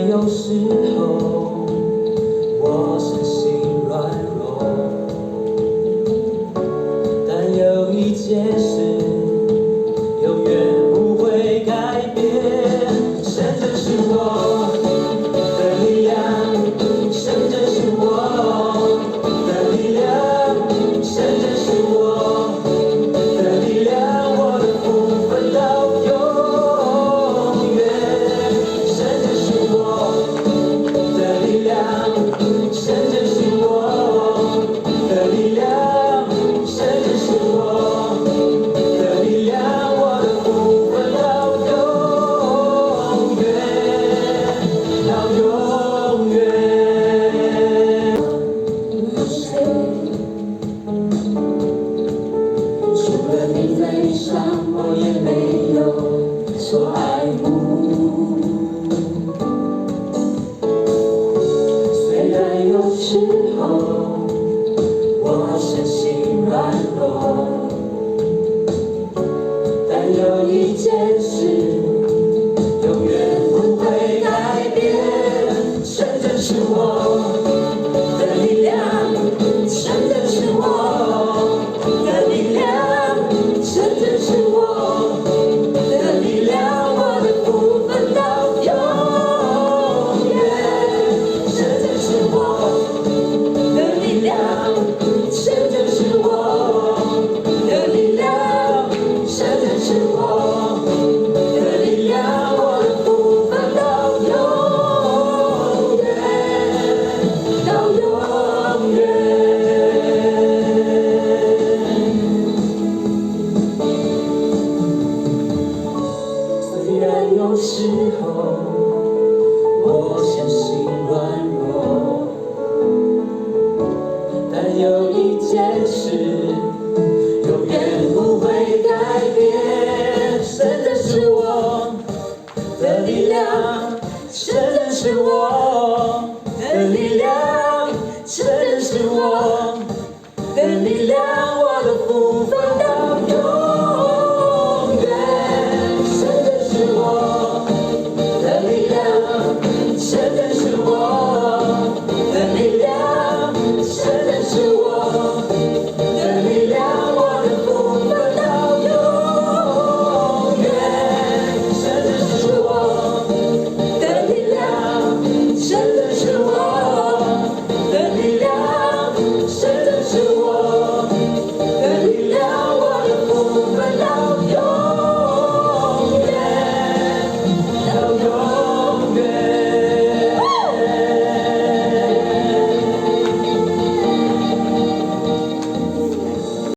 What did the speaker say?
有时候我身心软弱，但有一件事永远不会改变，神就是我的力量，神就是我的力量，神就是我的力量，我的福分到永远，神就是我的力量，神就是我的力量，神就是我的力量，我的福分到永远，到永远。除了你悲伤，我也没有所爱慕。虽然有时候我身心软弱，但有一件事永远不会改变，神就是我的力量，神就是我的力量，神就是我的力量，我的福分到永远，神就是我的力量，神就是我的力量，神就是我的力量，我的福分到永远，到永远。虽然有时候我身心软弱，但有一件事永远不会改变，神就是我的力量，神就是我